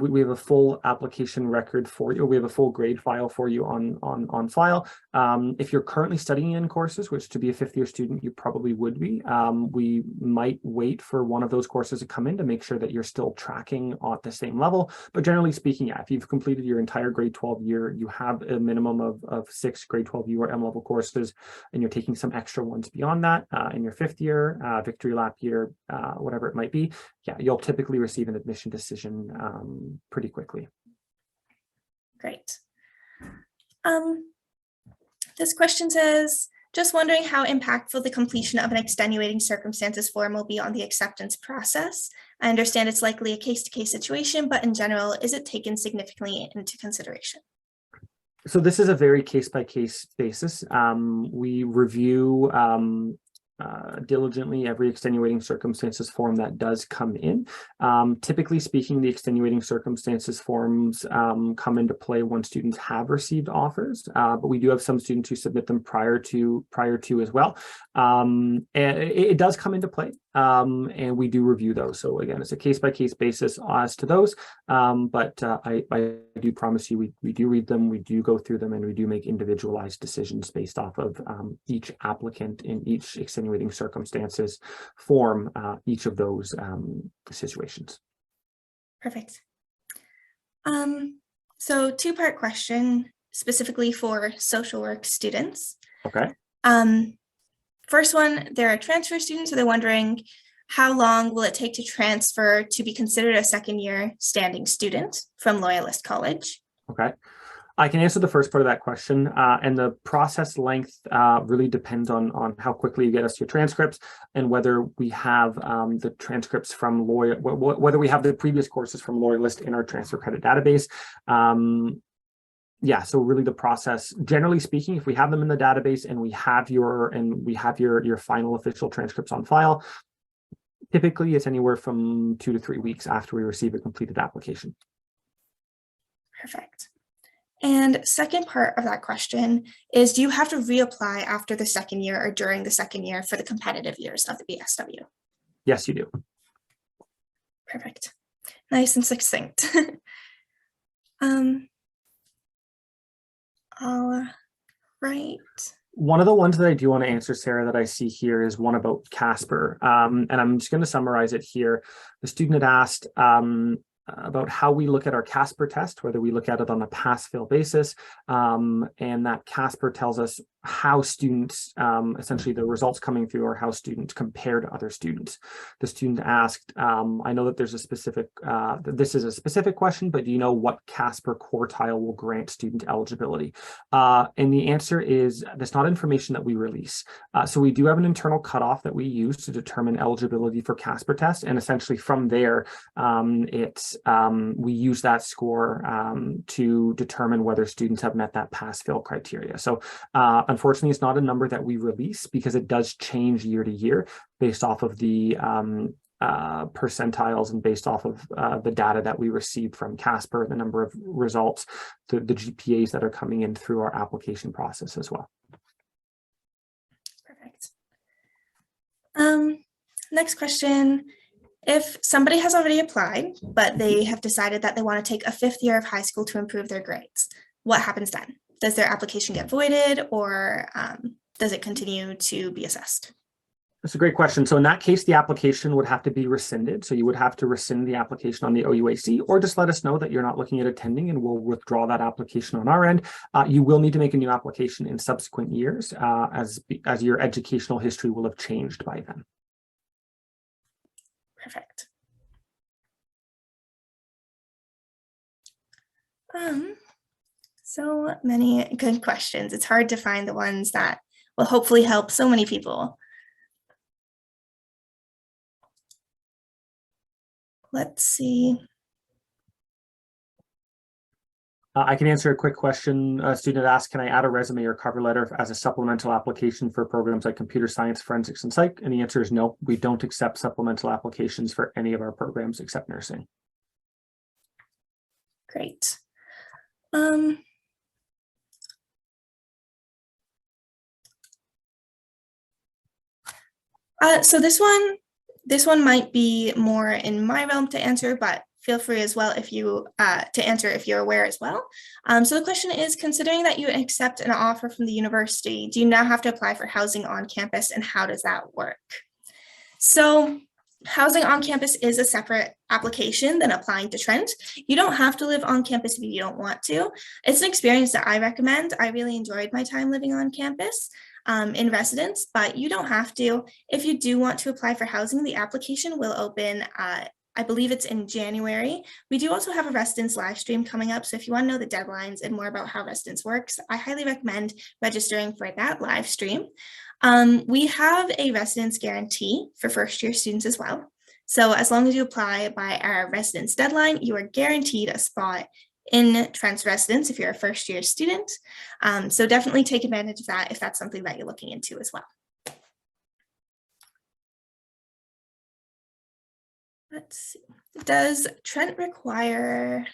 we have a full application record for you. We have a full grade file for you on file. If you're currently studying in courses, which to be a fifth year student, you probably would be, we might wait for one of those courses to come in to make sure that you're still tracking at the same level. But generally speaking, yeah, if you've completed your entire grade 12 year, you have a minimum of 6 grade 12 URM level courses, and you're taking some extra ones beyond that in your fifth year, victory lap year, whatever it might be, yeah, you'll typically receive an admission decision pretty quickly. Great. This question says, just wondering how impactful the completion of an extenuating circumstances form will be on the acceptance process. I understand it's likely a case-to-case situation, but in general, is it taken significantly into consideration? So this is a very case-by-case basis. We review diligently every extenuating circumstances form that does come in. Typically speaking, the extenuating circumstances forms come into play when students have received offers, but we do have some students who submit them prior to as well. And it does come into play, and we do review those. So again, it's a case-by-case basis as to those, but I do promise you we do read them, we do go through them, and we do make individualized decisions based off of each applicant in each extenuating circumstances form, each of those situations. Perfect. So two-part question specifically for social work students. Okay. First one, they're a transfer student, so they're wondering how long will it take to transfer to be considered a second year standing student from Loyalist College? Okay. I can answer the first part of that question, and the process length really depends on how quickly you get us your transcripts and whether we have the transcripts from whether we have the previous courses from Loyalist in our transfer credit database. Yeah, so really the process, generally speaking, if we have them in the database and we have your final official transcripts on file, typically it's anywhere from 2 to 3 weeks after we receive a completed application. Perfect. And second part of that question is, do you have to reapply after the second year or during the second year for the competitive years of the BSW? Yes, you do. Perfect. Nice and succinct. All right. One of the ones that I do want to answer, Sarah, that I see here is one about Casper. And I'm just going to summarize it here. The student had asked about how we look at our Casper test, whether we look at it on a pass-fail basis, and that Casper tells us how students, essentially the results coming through are how students compare to other students. The student asked, I know that there's a specific, this is a specific question, but do you know what Casper quartile will grant student eligibility? And the answer is that's not information that we release. So we do have an internal cutoff that we use to determine eligibility for Casper test, and essentially from there, we use that score to determine whether students have met that pass-fail criteria. So unfortunately, it's not a number that we release because it does change year to year based off of the percentiles and based off of the data that we received from Casper, the number of results, the GPAs that are coming in through our application process as well. Perfect. Next question. If somebody has already applied, but they have decided that they want to take a fifth year of high school to improve their grades, what happens then? Does their application get voided, or does it continue to be assessed? That's a great question. So in that case, the application would have to be rescinded. So you would have to rescind the application on the OUAC, or just let us know that you're not looking at attending and we'll withdraw that application on our end. You will need to make a new application in subsequent years as your educational history will have changed by then. Perfect. So many good questions. It's hard to find the ones that will hopefully help so many people. Let's see. I can answer a quick question. A student asked, can I add a resume or cover letter as a supplemental application for programs like computer science, forensics, and psych? And the answer is no, we don't accept supplemental applications for any of our programs except nursing. Great. So this one might be more in my realm to answer, but feel free as well if you to answer if you're aware as well. So the question is, considering that you accept an offer from the university, do you now have to apply for housing on campus, and how does that work? So housing on campus is a separate application than applying to Trent. You don't have to live on campus if you don't want to. It's an experience that I recommend. I really enjoyed my time living on campus in residence, but you don't have to. If you do want to apply for housing, the application will open, I believe it's in January. We do also have a residence live stream coming up. So if you want to know the deadlines and more about how residence works, I highly recommend registering for that live stream. We have a residence guarantee for first year students as well. So as long as you apply by our residence deadline, you are guaranteed a spot in Trent's residence if you're a first year student. So definitely take advantage of that if that's something that you're looking into as well. Let's see. Does Trent require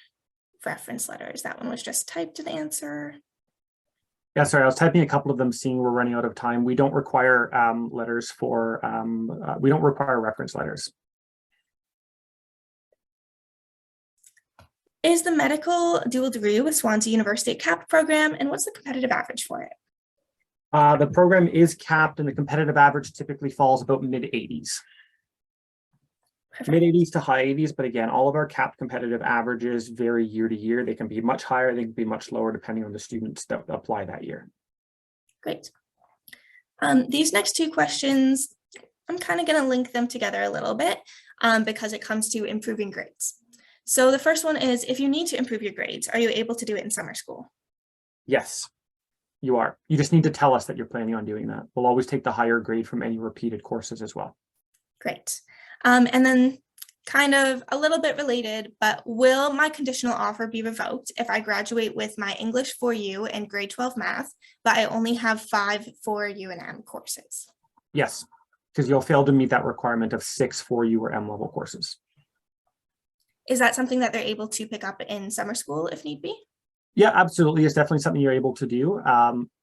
reference letters? That one was just typed in answer. Yeah, sorry, I was typing a couple of them, seeing we're running out of time. We don't require letters for, we don't require reference letters. Is the medical dual degree with Swansea University a capped program, and what's the competitive average for it? The program is capped, and the competitive average typically falls about mid-80s. Mid-80s to high 80s, but again, all of our capped competitive averages vary year to year. They can be much higher, they can be much lower, depending on the students that apply that year. Great. These next two questions, I'm kind of going to link them together a little bit because it comes to improving grades. So the first one is, if you need to improve your grades, are you able to do it in summer school? Yes, you are. You just need to tell us that you're planning on doing that. We'll always take the higher grade from any repeated courses as well. Great. And then kind of a little bit related, but will my conditional offer be revoked if I graduate with my English 4U and grade 12 math, but I only have 5 4U and M courses? Yes, because you'll fail to meet that requirement of 6 4U or M level courses. Is that something that they're able to pick up in summer school if need be? Yeah, absolutely. It's definitely something you're able to do.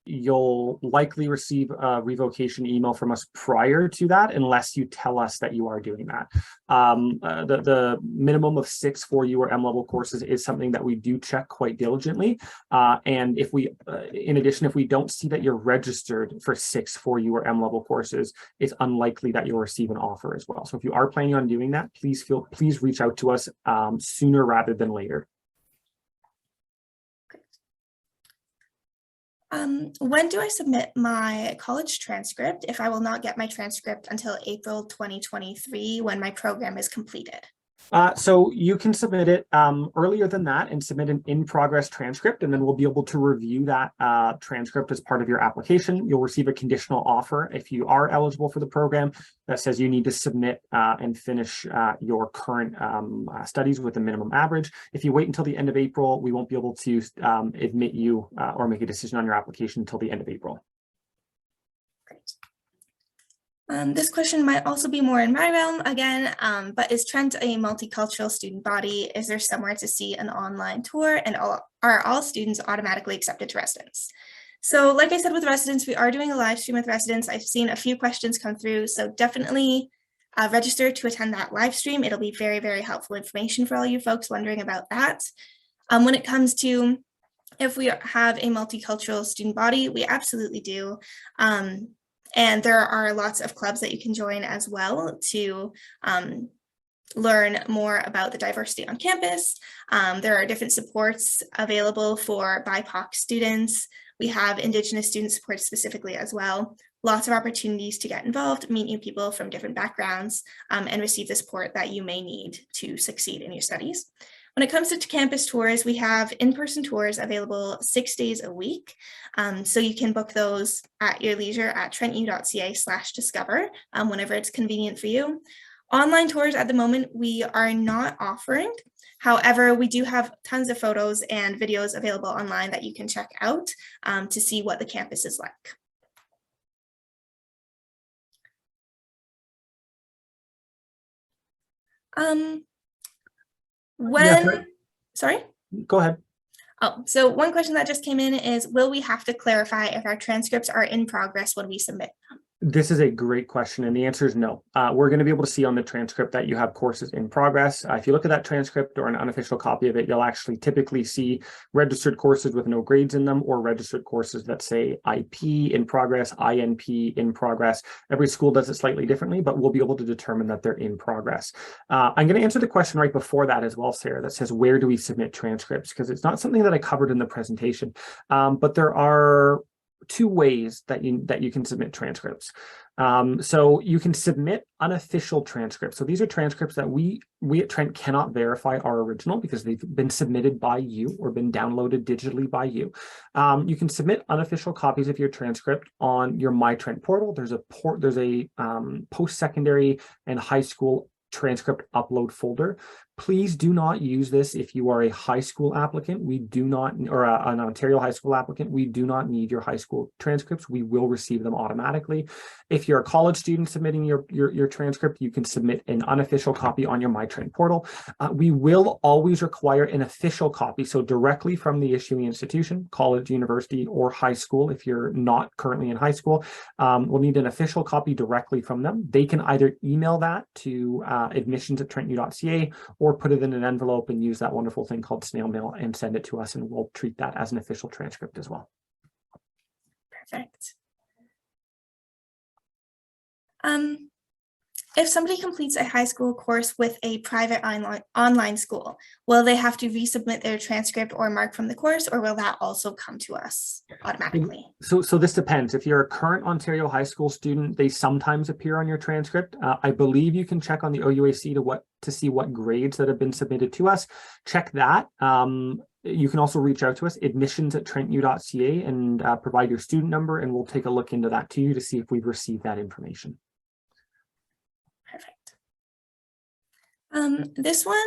You'll likely receive a revocation email from us prior to that, unless you tell us that you are doing that. The minimum of 6 4U or M level courses is something that we do check quite diligently. And if we, in addition, if we don't see that you're registered for 6 4U or M level courses, it's unlikely that you'll receive an offer as well. So if you are planning on doing that, please reach out to us sooner rather than later. When do I submit my college transcript if I will not get my transcript until April 2023 when my program is completed? So you can submit it earlier than that and submit an in-progress transcript, and then we'll be able to review that transcript as part of your application. You'll receive a conditional offer if you are eligible for the program that says you need to submit and finish your current studies with a minimum average. If you wait until the end of April, we won't be able to admit you or make a decision on your application until the end of April. Great. This question might also be more in my realm again, but is Trent a multicultural student body? Is there somewhere to see an online tour, and are all students automatically accepted to residence? So like I said, with residence, we are doing a live stream with residence. I've seen a few questions come through, so definitely register to attend that live stream. It'll be very, very helpful information for all you folks wondering about that. When it comes to if we have a multicultural student body, we absolutely do. And there are lots of clubs that you can join as well to learn more about the diversity on campus. There are different supports available for BIPOC students. We have Indigenous student support specifically as well. Lots of opportunities to get involved, meet new people from different backgrounds, and receive the support that you may need to succeed in your studies. When it comes to campus tours, we have in-person tours available 6 days a week. So you can book those at your leisure at trentu.ca/discover whenever it's convenient for you. Online tours at the moment, we are not offering. However, we do have tons of photos and videos available online that you can check out to see what the campus is like. Sorry? Go ahead. Oh, so one question that just came in is, will we have to clarify if our transcripts are in progress when we submit them? This is a great question, and the answer is no. We're going to be able to see on the transcript that you have courses in progress. If you look at that transcript or an unofficial copy of it, you'll actually typically see registered courses with no grades in them, or registered courses that say IP in progress, INP in progress. Every school does it slightly differently, but we'll be able to determine that they're in progress. I'm going to answer the question right before that as well, Sarah, that says, where do we submit transcripts? Because it's not something that I covered in the presentation, but there are two ways that you can submit transcripts. So you can submit unofficial transcripts. So these are transcripts that we at Trent cannot verify are original because they've been submitted by you or been downloaded digitally by you. You can submit unofficial copies of your transcript on your My Trent portal. There's a post-secondary and high school transcript upload folder. Please do not use this if you are a high school applicant. We do not, or an Ontario high school applicant, we do not need your high school transcripts. We will receive them automatically. If you're a college student submitting your transcript, you can submit an unofficial copy on your My Trent portal. We will always require an official copy, so directly from the issuing institution, college, university, or high school. If you're not currently in high school, we'll need an official copy directly from them. They can either email that to admissions@trentu.ca or put it in an envelope and use that wonderful thing called snail mail and send it to us, and we'll treat that as an official transcript as well. Perfect. If somebody completes a high school course with a private online school, will they have to resubmit their transcript or mark from the course, or will that also come to us automatically? So this depends. If you're a current Ontario high school student, they sometimes appear on your transcript. I believe you can check on the OUAC to see what grades that have been submitted to us. Check that. You can also reach out to us, admissions@trentu.ca, and provide your student number, and we'll take a look into that to you to see if we've received that information. Perfect. This one,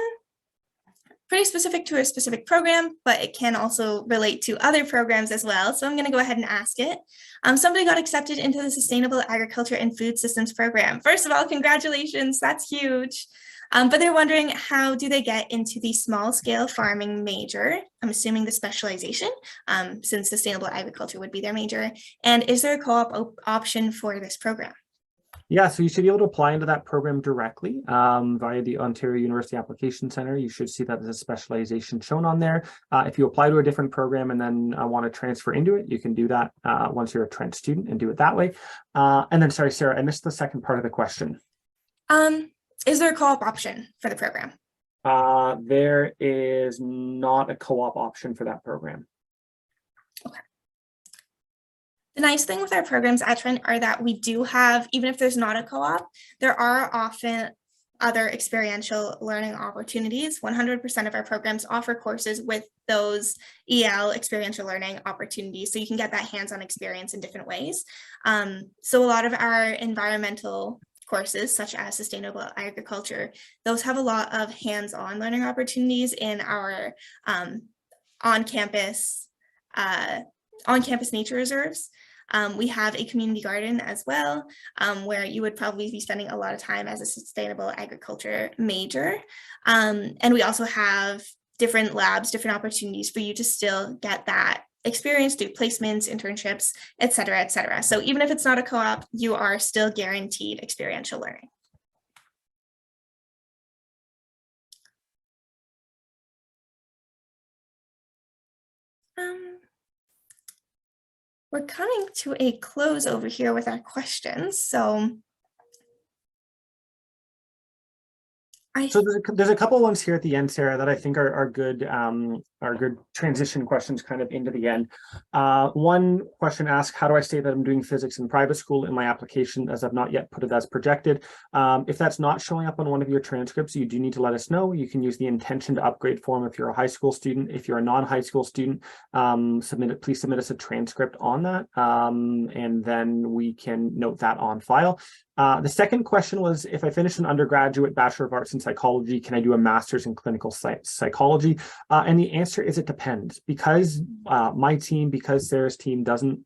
pretty specific to a specific program, but it can also relate to other programs as well. So I'm going to go ahead and ask it. Somebody got accepted into the Sustainable Agriculture and Food Systems program. First of all, congratulations, that's huge. But they're wondering, how do they get into the small scale farming major? I'm assuming the specialization, since sustainable agriculture would be their major. And is there a co-op option for this program? Yeah, so you should be able to apply into that program directly via the Ontario University Application Center. You should see that as a specialization shown on there. If you apply to a different program and then want to transfer into it, you can do that once you're a Trent student and do it that way. And then, sorry, Sarah, I missed the second part of the question. Is there a co-op option for the program? There is not a co-op option for that program. Okay. The nice thing with our programs at Trent are that we do have, even if there's not a co-op, there are often other experiential learning opportunities. 100% of our programs offer courses with those EL experiential learning opportunities, so you can get that hands-on experience in different ways. So a lot of our environmental courses, such as sustainable agriculture, those have a lot of hands-on learning opportunities in our on-campus nature reserves. We have a community garden as well, where you would probably be spending a lot of time as a sustainable agriculture major. And we also have different labs, different opportunities for you to still get that experience through placements, internships, et cetera, et cetera. So even if it's not a co-op, you are still guaranteed experiential learning. We're coming to a close over here with our questions. So there's a couple ones here at the end, Sarah, that I think are good transition questions kind of into the end. One question asks, how do I say that I'm doing physics in private school in my application, as I've not yet put it as projected? If that's not showing up on one of your transcripts, you do need to let us know. You can use the intention to upgrade form if you're a high school student. If you're a non-high school student, please submit us a transcript on that, and then we can note that on file. The second question was, if I finish an undergraduate Bachelor of Arts in Psychology, can I do a master's in clinical psychology? And the answer is it depends, because my team, because Sarah's team doesn't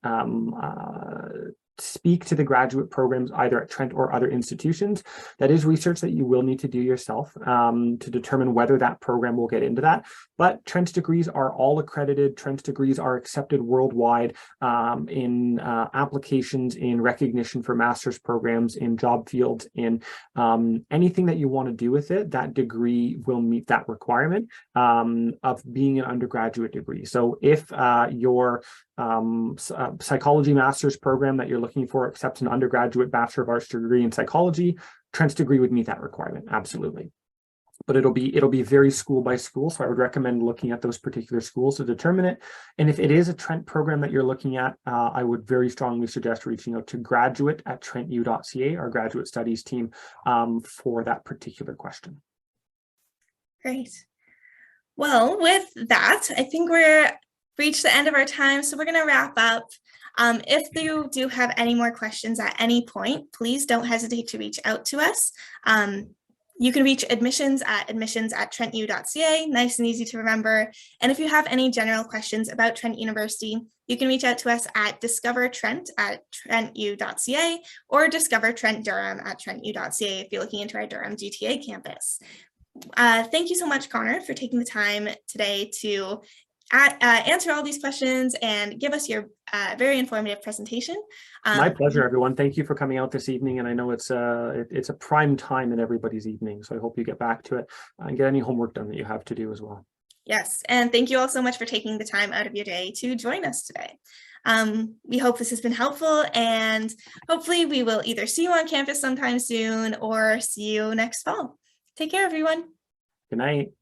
speak to the graduate programs either at Trent or other institutions. That is research that you will need to do yourself to determine whether that program will get into that. But Trent's degrees are all accredited. Trent's degrees are accepted worldwide in applications, in recognition for master's programs, in job fields, in anything that you want to do with it. That degree will meet that requirement of being an undergraduate degree. So if your psychology master's program that you're looking for accepts an undergraduate Bachelor of Arts degree in psychology, Trent's degree would meet that requirement, absolutely. But it'll be very school by school. So I would recommend looking at those particular schools to determine it. And if it is a Trent program that you're looking at, I would very strongly suggest reaching out to graduate@trentu.ca, our graduate studies team, for that particular question. Great. Well, with that, I think we're reached the end of our time. So we're going to wrap up. If you do have any more questions at any point, please don't hesitate to reach out to us. You can reach admissions@trentu.ca, nice and easy to remember. And if you have any general questions about Trent University, you can reach out to us at discovertrent@trentu.ca or discovertrentdurham@trentu.ca if you're looking into our Durham GTA campus. Thank you so much, Connor, for taking the time today to answer all these questions and give us your very informative presentation. My pleasure, everyone. Thank you for coming out this evening. And I know it's a prime time in everybody's evening. So I hope you get back to it and get any homework done that you have to do as well. Yes. And thank you all so much for taking the time out of your day to join us today. We hope this has been helpful, and hopefully we will either see you on campus sometime soon or see you next fall. Take care, everyone. Good night.